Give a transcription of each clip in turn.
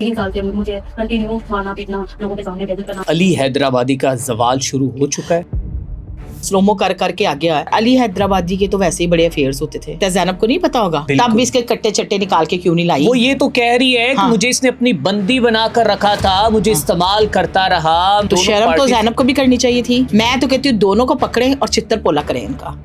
3 साल से मुझे कंटिन्यू मारना पीटना लोगों के सामने बेइज्जत करना। अली हैदराबादी का जवाल शुरू हो चुका है। स्लोमो कर करके आ गया है। अली हैदराबादी के तो वैसे ही बड़े अफेयर्स होते थे, तो ज़ैनब को नहीं पता होगा, तब भी इसके कट्टे चट्टे निकाल के क्यों नहीं लाई। वो ये तो कह रही है कि हाँ। मुझे इसने अपनी बंदी बना कर रखा था, मुझे इस्तेमाल करता रहा। तो शर्म तो ज़ैनब को भी करनी चाहिए थी। मैं तो कहती हूँ दोनों को पकड़ें और चित्तर पोला करें इनका।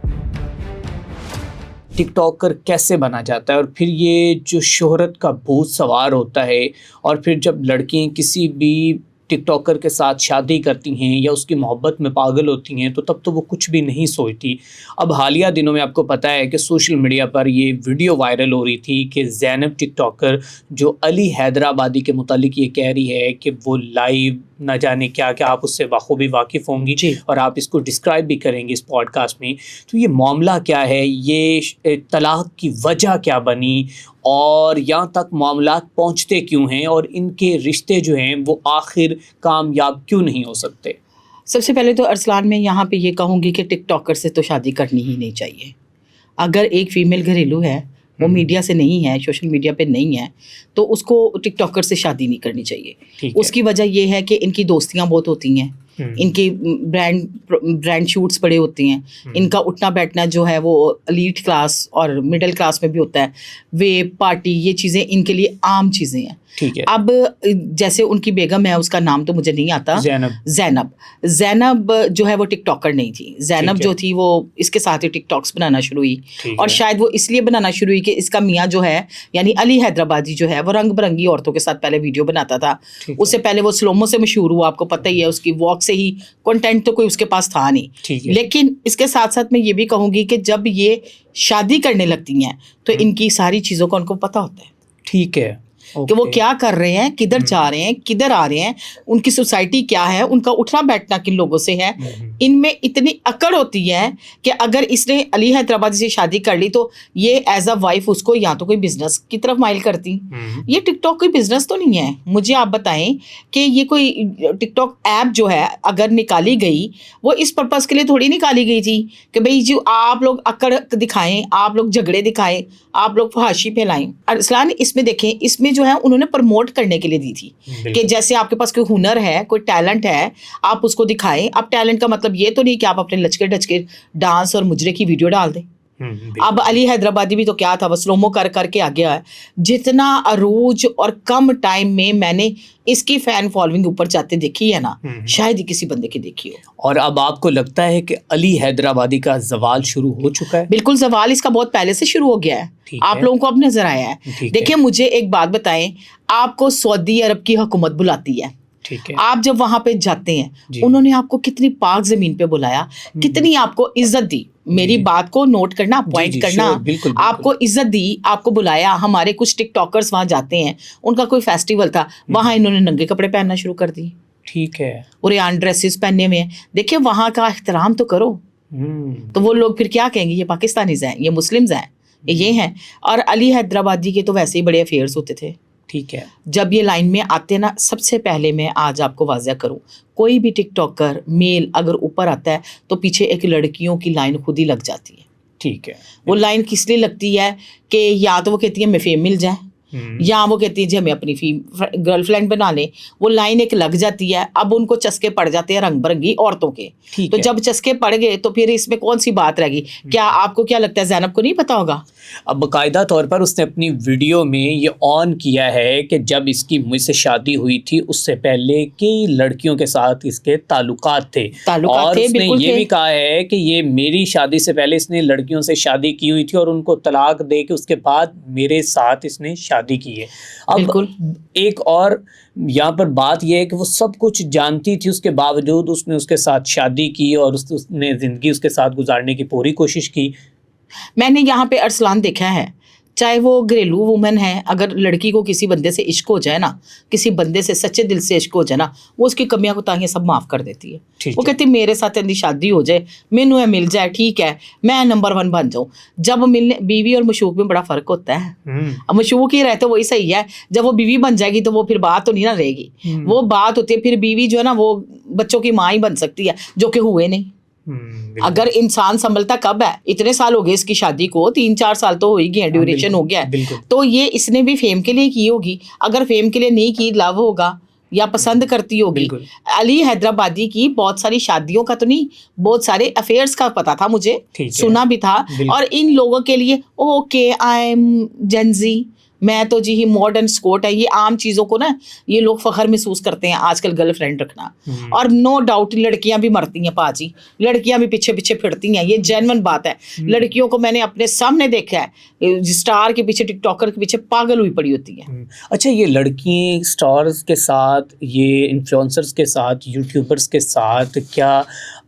टिकटॉकर कैसे बना जाता है और फिर ये जो शोहरत का भूत सवार होता है, और फिर जब लड़कियां किसी भी टिकटॉकर के साथ शादी करती हैं या उसकी मोहब्बत में पागल होती हैं तो तब तो वो कुछ भी नहीं सोचती। अब हालिया दिनों में आपको पता है कि सोशल मीडिया पर ये वीडियो वायरल हो रही थी कि ज़ैनब टिकटॉकर जो अली हैदराबादी के मुतालिक ये कह रही है कि वो लाइव न जाने क्या क्या, आप उससे बखूबी वाकिफ़ होंगी और आप इसको डिस्क्राइब भी करेंगे इस पॉडकास्ट में। तो ये मामला क्या है, ये तलाक की वजह क्या बनी और यहाँ तक मामला पहुँचते क्यों हैं, और इनके रिश्ते जो हैं वो आखिर कामयाब क्यों नहीं हो सकते। सबसे पहले तो अरसलान में यहाँ पे ये कहूँगी कि टिकटॉकर से तो शादी करनी ही नहीं चाहिए। अगर एक फ़ीमेल घरेलू है, वो मीडिया से नहीं है, सोशल मीडिया पे नहीं है, तो उसको टिकटॉकर से शादी नहीं करनी चाहिए। उसकी वजह ये है कि इनकी दोस्तियाँ बहुत होती हैं, इनकी ब्रांड शूट्स बड़े होते हैं, इनका उठना बैठना जो है वो एलीट क्लास और मिडिल क्लास में भी होता है। वे पार्टी, ये चीज़ें इनके लिए आम चीज़ें हैं। ठीक है। अब जैसे उनकी बेगम है, उसका नाम तो मुझे नहीं आता, ज़ैनब जो है वो टिकटॉकर नहीं थी। ज़ैनब जो थी वो इसके साथ ही टिकटॉक्स बनाना शुरू हुई, और शायद वो इसलिए बनाना शुरू हुई कि इसका मियाँ जो है यानी अली हैदराबादी जो है वो रंग बिरंगी औरतों के साथ पहले वीडियो बनाता था। उससे पहले वो स्लोमो से मशहूर हुआ, आपको पता ही है, उसकी वॉक से ही, कंटेंट तो कोई उसके पास था नहीं। लेकिन इसके साथ साथ मैं ये भी कहूँगी कि जब ये शादी करने लगती हैं तो इनकी सारी चीज़ों का उनको पता होता है। ठीक है कि वो क्या कर रहे हैं, किधर जा रहे हैं, किधर आ रहे हैं, उनकी सोसाइटी क्या है, उनका उठना बैठना किन लोगों से है। इनमें इतनी अकड़ होती है कि अगर इसने अली हैदराबादी से शादी कर ली तो ये एज अ वाइफ उसको या तो कोई बिजनेस की तरफ माइल करती। ये टिकटॉक कोई बिजनेस तो नहीं है। मुझे आप बताएं कि ये कोई टिकटॉक ऐप जो है अगर निकाली गई, वो इस पर्पज़ के लिए थोड़ी निकाली गई थी कि भाई जो आप लोग अकड़ दिखाएं, आप लोग झगड़े दिखाएं, आप लोग फहाशी फैलाएं। अरसलान इसमें देखें, इसमें जो है उन्होंने प्रमोट करने के लिए दी थी कि जैसे आपके पास कोई हुनर है, कोई टैलेंट है, आप उसको दिखाएं। अब टैलेंट का मतलब ये तो नहीं कि आप अपने लचके डचके डांस और मुजरे की वीडियो डाल दें। अब अली हैदराबादी भी तो क्या था, वो स्लोमो कर करके आ गया है। जितना अरूज और कम टाइम में मैंने इसकी फैन फॉलोइंग ऊपर जाते देखी है ना, शायद ही किसी बंदे की देखी हो। और अब आपको लगता है कि अली हैदराबादी का जवाल शुरू हो चुका है? बिल्कुल, जवाल इसका बहुत पहले से शुरू हो गया है। आप लोगों को अब नजर आया है। देखिए, मुझे एक बात बताएं, आपको सऊदी अरब की हुकूमत बुलाती है, आप जब वहां पे जाते हैं, उन्होंने आपको कितनी पाक जमीन पे बुलाया, कितनी आपको इज्जत दी। मेरी बात को नोट करना, पॉइंट करना, आपको इज्जत दी, आपको बुलाया। हमारे कुछ टिकटॉकर्स वहां जाते हैं, उनका कोई फेस्टिवल था, वहां इन्होंने नंगे कपड़े पहनना शुरू कर दिए। ठीक है। और यान ड्रेसेस पहने हुए हैं। देखिए, वहां का एहतराम तो करो। तो वो लोग फिर क्या कहेंगे, ये पाकिस्तानीज हैं, ये मुस्लिम्स हैं, ये हैं। और अली हैदराबादी के तो वैसे ही बड़े अफेयर्स होते थे। ठीक है। जब ये लाइन में आते ना, सबसे पहले मैं आज आपको वाज़ह करूं, कोई भी टिकटॉकर मेल अगर ऊपर आता है तो पीछे एक लड़कियों की लाइन खुद ही लग जाती है। ठीक है। वो लाइन किस लिए लगती है कि या तो वो कहती है मैं फेम मिल जाए, या वो कहती है जी हमें अपनी गर्लफ्रेंड बना लें। वो लाइन एक लग जाती है। अब उनको चस्के पड़ जाते हैं रंग बिरंगी औरतों के। तो जब चस्के पड़ गए तो फिर इसमें कौन सी बात रहेगी? क्या आपको क्या लगता है ज़ैनब को नहीं पता होगा? अब बाकायदा तौर पर उसने अपनी वीडियो में ये ऑन किया है कि जब इसकी मुझसे शादी हुई थी उससे पहले की लड़कियों के साथ इसके ताल्लुकात थे, और उसने ये भी कहा है कि ये मेरी शादी से पहले इसने लड़कियों से शादी की हुई थी और उनको तलाक दे के उसके बाद मेरे साथ इसने शादी की है। अब एक और यहाँ पर बात यह है कि वो सब कुछ जानती थी, उसके बावजूद उसने उसके साथ शादी की और उसने ज़िंदगी उसके साथ गुजारने की पूरी कोशिश की। मैंने यहाँ पे अरसलान देखा है, चाहे वो घरेलू वुमन है, अगर लड़की को किसी बंदे से इश्क हो जाए ना, किसी बंदे से सच्चे दिल से इश्क हो जाए ना, वो उसकी कमियां कोताहियां सब माफ़ कर देती है। वो कहती मेरे साथ इनकी शादी हो जाए, मैनू है मिल जाए, ठीक है, मैं नंबर 1 बन जाऊँ। जब मिलने, बीवी और मशूक में बड़ा फ़र्क होता है। अब मशूक ही रहते वही सही है, जब वो बीवी बन जाएगी तो वो फिर बात तो नहीं ना रहेगी। वो बात होती है फिर बीवी जो है ना, वो बच्चों की माँ ही बन सकती है, जो कि हुए नहीं। अगर इंसान संभलता कब है, इतने साल हो गए इसकी शादी को, 3-4 साल तो हो ही गए हैं, ड्यूरेशन हो गया है, तो ये इसने भी फेम के लिए की होगी। अगर फेम के लिए नहीं की, लव होगा या पसंद करती होगी। अली हैदराबादी की बहुत सारी शादियों का तो नहीं, बहुत सारे अफेयर्स का पता था मुझे, सुना भी था। और इन लोगों के लिए ओके आई एम जेनजी, मैं तो जी ही मॉडर्न स्कोट है, ये आम चीज़ों को ना ये लोग फख्र महसूस करते हैं आजकल गर्लफ्रेंड रखना। और नो डाउट लड़कियां भी मरती हैं पाजी, लड़कियां भी पीछे पीछे फिरती हैं, ये जेन्युइन बात है। लड़कियों को मैंने अपने सामने देखा है, स्टार के पीछे, टिकटॉकर के पीछे पागल हुई पड़ी होती है। अच्छा, ये लड़कियां स्टार्स के साथ, ये इन्फ्लुएंसर्स के साथ, यूट्यूबर्स के साथ क्या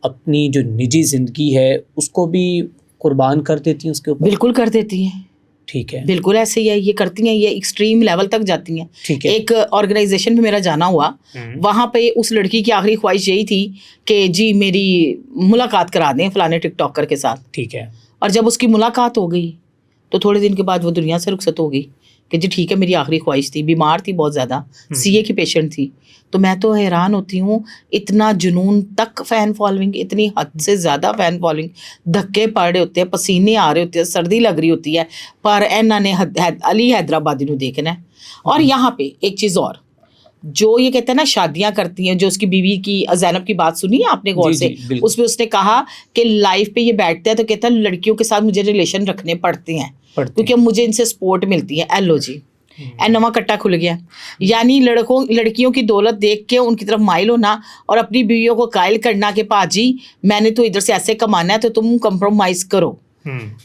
अपनी जो निजी ज़िंदगी है उसको भी कुर्बान कर देती हैं उसके ऊपर? बिल्कुल कर देती हैं। ठीक है, बिल्कुल ऐसे ही है, ये करती हैं, ये एक्सट्रीम लेवल तक जाती हैं। ठीक है। एक ऑर्गेनाइजेशन में मेरा जाना हुआ, वहाँ पे उस लड़की की आखिरी ख्वाहिश यही थी कि जी मेरी मुलाकात करा दें फलाने टिकटॉकर के साथ। ठीक है। और जब उसकी मुलाकात हो गई तो थोड़े दिन के बाद वो दुनिया से रुखसत हो गई कि जी ठीक है, मेरी आखिरी ख्वाहिश थी, बीमार थी बहुत ज़्यादा, सीए की पेशेंट थी। तो मैं तो हैरान होती हूँ, इतना जुनून तक फ़ैन फॉलोइंग, इतनी हद से ज़्यादा फ़ैन फॉलोइंग, धक्के पड़ रहे होते हैं, पसीने आ रहे होते हैं, सर्दी लग रही होती है, पर इन्हों ने अली हैदराबादी को देखना है। और यहाँ पे एक चीज़ और, जो ये कहते हैं ना शादियां करती हैं, जो उसकी बीवी की ज़ैनब की बात सुनी है आपने गौर से, उसमें उसने कहा कि लाइफ पे ये बैठते हैं तो कहता है लड़कियों के साथ मुझे रिलेशन रखने पड़ते हैं क्योंकि मुझे इनसे सपोर्ट मिलती है। एलो जी, नवा कट्टा खुल गया। यानी लड़कियों की दौलत देख के उनकी तरफ माइल होना और अपनी बीवियों को कायल करना कि पाजी मैंने तो इधर से ऐसे कमाना है तो तुम कंप्रोमाइज करो।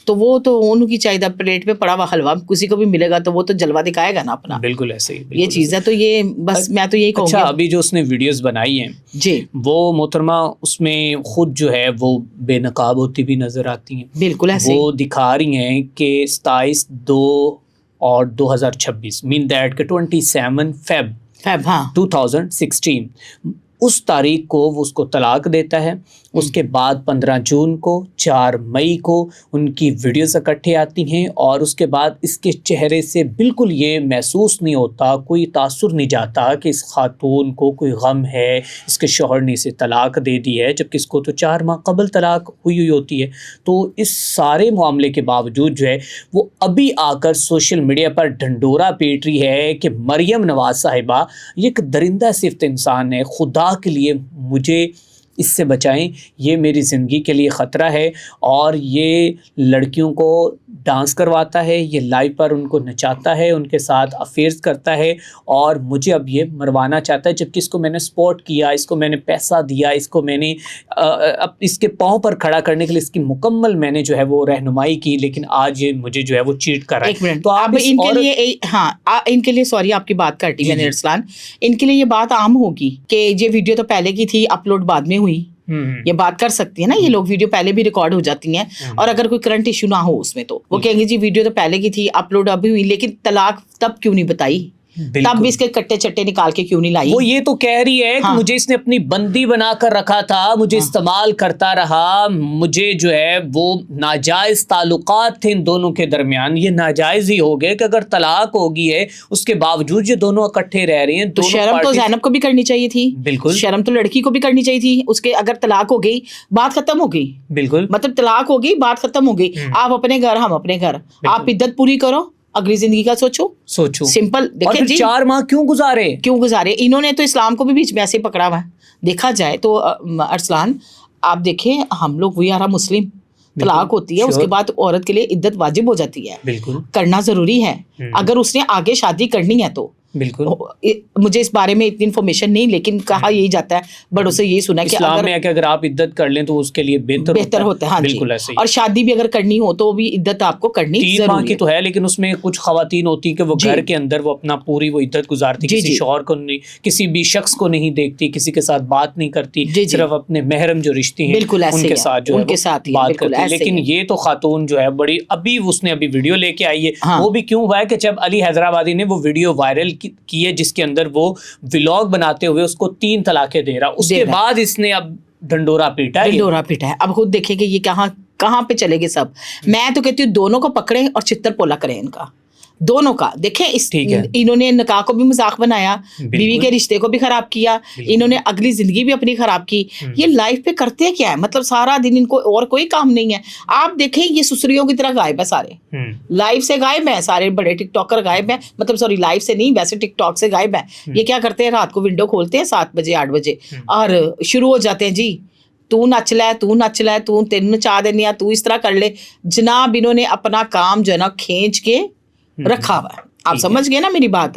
तो वो तो उनकी चाहिए प्लेट पे पड़ा हुआ हलवा किसी को भी मिलेगा तो वो तो जलवा दिखाएगा ना अपना। बिल्कुल ऐसे ही, ये चीज़ है। तो ये बस मैं तो यही कहूँगी। अच्छा, अभी जो उसने वीडियोस बनाई हैं जी, वो मोहतरमा उसमें खुद जो है वो बेनकाब होती भी नजर आती हैं। बिल्कुल ऐसे वो दिखा रही हैं कि 27/2 और 2026 मीन दैट के 27 फेब हाँ 2016 उस तारीख को वो उसको तलाक देता है। उसके बाद 15 जून को, 4 मई को उनकी वीडियोस इकट्ठे आती हैं और उसके बाद इसके चेहरे से बिल्कुल ये महसूस नहीं होता, कोई तासुर नहीं जाता कि इस खातून को कोई गम है, इसके शौहर ने इसे तलाक दे दी है, जबकि इसको तो 4 माह कबल तलाक हुई होती है। तो इस सारे मामले के बावजूद जो है वो अभी आकर सोशल मीडिया पर ढंडोरा पीट रही है कि मरियम नवाज साहिबा ये एक दरिंदा सिफ्त इंसान है, खुदा के लिए मुझे इससे बचाएं, ये मेरी ज़िंदगी के लिए ख़तरा है। और ये लड़कियों को डांस करवाता है, ये लाइव पर उनको नचाता है, उनके साथ अफेयर्स करता है और मुझे अब ये मरवाना चाहता है, जबकि इसको मैंने सपोर्ट किया, इसको मैंने पैसा दिया, इसको मैंने अब इसके पाँव पर खड़ा करने के लिए इसकी मुकम्मल मैंने जो है वो रहनुमाई की, लेकिन आज ये मुझे जो है वो चीट कर रहा है। एक मिनट, तो आप इनके लिए इनके लिए सॉरी आपकी बात काटी मैंने अरसलान, इनके लिए ये बात आम होगी कि ये वीडियो तो पहले की थी, अपलोड बाद में हुई, ये बात कर सकती है ना, ये लोग वीडियो पहले भी रिकॉर्ड हो जाती हैं और अगर कोई करंट इशू ना हो उसमें तो वो कहेंगे जी वीडियो तो पहले की थी, अपलोड अभी हुई, लेकिन तलाक तब क्यों नहीं बताई, तब भी इसके कट्टे चट्टे निकाल के क्यों नहीं लाई। वो ये तो कह रही है कि मुझे इसने अपनी बंदी बना कर रखा था, मुझे इस्तेमाल करता रहा, मुझे जो है वो नाजायज ताल्लुकात थे इन दोनों के दरमियान, ये नाजायज ही हो गए कि अगर तलाक हो गई है उसके बावजूद ये दोनों इकट्ठे रह रहे हैं। तो शर्म तो ज़ैनब को भी करनी चाहिए थी, बिल्कुल शर्म तो लड़की को भी करनी चाहिए थी। उसके अगर तलाक हो गई बात खत्म हो गई, बिल्कुल मतलब तलाक हो गई बात खत्म हो गई, आप अपने घर हम अपने घर, आप इद्दत पूरी करो, अगली जिंदगी का सोचो सिंपल। देखिए जी 4 माह क्यों गुजारे, इन्होंने तो इस्लाम को भी बीच में ऐसे पकड़ा हुआ है। देखा जाए तो अरसलान आप देखें, हम लोग वी आर मुस्लिम, तलाक होती है उसके बाद औरत के लिए इद्दत वाजिब हो जाती है, बिल्कुल करना जरूरी है अगर उसने आगे शादी करनी है तो। बिल्कुल मुझे इस बारे में इतनी इन्फॉर्मेशन नहीं, लेकिन कहा यही जाता है, बड़ों से यही सुना कि अगर आप इद्दत कर लें तो उसके लिए बेहतर होता है। हाँ बिल्कुल ऐसे ही। और शादी भी अगर करनी हो तो भी इद्दत आपको करनी 3 माह की तो है, लेकिन उसमें कुछ खवातीन होती हैं कि वो घर के अंदर वो अपना पूरी वो इद्दत गुजारती, किसी शौहर को नहीं, किसी भी शख्स को नहीं देखती, किसी के साथ बात नहीं करती, सिर्फ अपने महरम जो रिश्ते हैं उनके साथ जो उनके साथ बात करती है। लेकिन ये तो खातून जो है बड़ी, अभी उसने अभी वीडियो लेके आई है, वो भी क्यों हुआ है कि जब अली हैदराबादी ने वो वीडियो वायरल की है जिसके अंदर वो व्लॉग बनाते हुए उसको 3 तलाकें दे रहा, उसके बाद इसने अब ढंडोरा पीटा है। अब खुद देखें कि ये कहाँ पे चले गए सब। मैं तो कहती हूँ दोनों को पकड़े और चित्तर पोला करें इनका, دونوں کا. دیکھیں ٹھیک ہے. انہوں نے نکاح کو بھی مذاق بنایا, بیوی کے رشتے کو بھی خراب کیا, انہوں نے اگلی زندگی بھی اپنی خراب کی. یہ لائف پہ کرتے کیا ہے, مطلب سارا دن ان کو اور کوئی کام نہیں ہے. آپ دیکھیں یہ سسریوں کی طرح غائب ہے سارے, لائف سے غائب ہیں سارے, بڑے ٹک ٹاکر غائب ہیں, مطلب سوری لائف سے نہیں ویسے ٹک ٹاک سے غائب ہیں. یہ کیا کرتے ہیں, رات کو ونڈو کھولتے ہیں 7 بجے 8 بجے اور شروع ہو جاتے ہیں, جی تو نچ لے, تو نچ لے, تو تین نچا دینی ہے, تو اس طرح کر لے. جناب انہوں نے اپنا کام جو ہے نا کھینچ کے رکھا ہوا ہے. آپ سمجھ گئے نا میری بات.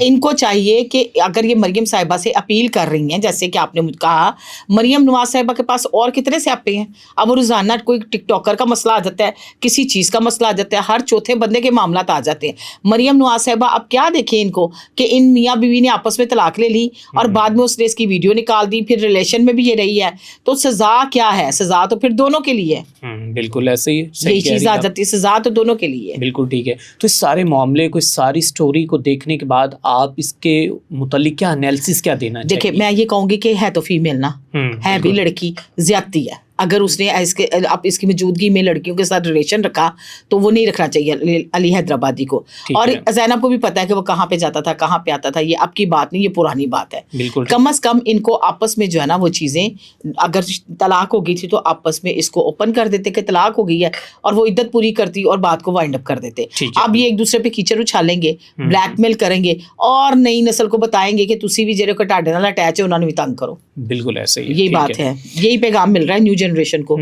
ان کو چاہیے کہ اگر یہ مریم صاحبہ سے اپیل کر رہی ہیں, جیسے کہ آپ نے مجھ کہا مریم نواز صاحبہ کے پاس اور کتنے سیاپے ہیں. اب وہ روزانہ کوئی ٹک ٹاکر کا مسئلہ آ جاتا ہے, کسی چیز کا مسئلہ آ جاتا ہے, ہر چوتھے بندے کے معاملات آ جاتے ہیں. مریم نواز صاحبہ اب کیا دیکھیں ان کو کہ ان میاں بیوی نے آپس میں طلاق لے لی اور بعد میں اس نے اس کی ویڈیو نکال دی, پھر ریلیشن میں بھی یہ رہی ہے, تو سزا کیا ہے؟ سزا تو پھر دونوں کے لیے ہے. بالکل ایسے ہی یہی چیز آ جاتی ہے, سزا تو دونوں کے لیے ہے. بالکل ٹھیک ہے. تو اس سارے معاملے کو, اس ساری سٹوری کو دیکھنے کے بعد آپ اس کے متعلق کیا انالیسس کیا دینا چاہیے؟ دیکھیں میں یہ کہوں گی کہ ہے تو فیمیل نا, ہے بھی لڑکی, زیادتی ہے. اگر اس نے اب اس کی موجودگی میں لڑکیوں کے ساتھ ریلیشن رکھا تو وہ نہیں رکھنا چاہیے علی حیدرآبادی کو. اور زینب کو بھی پتا ہے کہ وہ کہاں پہ جاتا تھا, کہاں پہ آتا تھا. یہ اب کی بات نہیں, یہ پرانی بات ہے. کم از کم ان کو آپس میں جو ہے نا وہ چیزیں, اگر طلاق ہو گئی تھی تو آپس میں اس کو اوپن کر دیتے کہ طلاق ہو گئی ہے, اور وہ عدت پوری کرتی اور بات کو وائنڈ اپ کر دیتے. اب یہ ایک دوسرے پہ کیچڑ اچھالیں گے, بلیک میل کریں گے, اور نئی نسل کو بتائیں گے کہ تسی بھی جڑے کو ٹاڈے نال اٹیچ ہے انہوں نے بھی تنگ کرو. بالکل ایسے ہی, یہی بات ہے, یہی پیغام مل رہا ہے نیو جنریشن کو.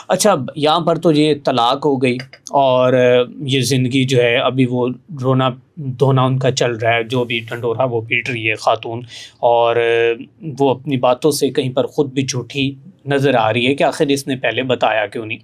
اچھا یہاں پر تو یہ طلاق ہو گئی اور یہ زندگی جو ہے ابھی وہ رونا دھونا ان کا چل رہا ہے, جو بھی ڈنڈورا وہ پیٹ رہی ہے خاتون, اور وہ اپنی باتوں سے کہیں پر خود بھی جھوٹی نظر آ رہی ہے کہ آخر اس نے پہلے بتایا کیوں نہیں.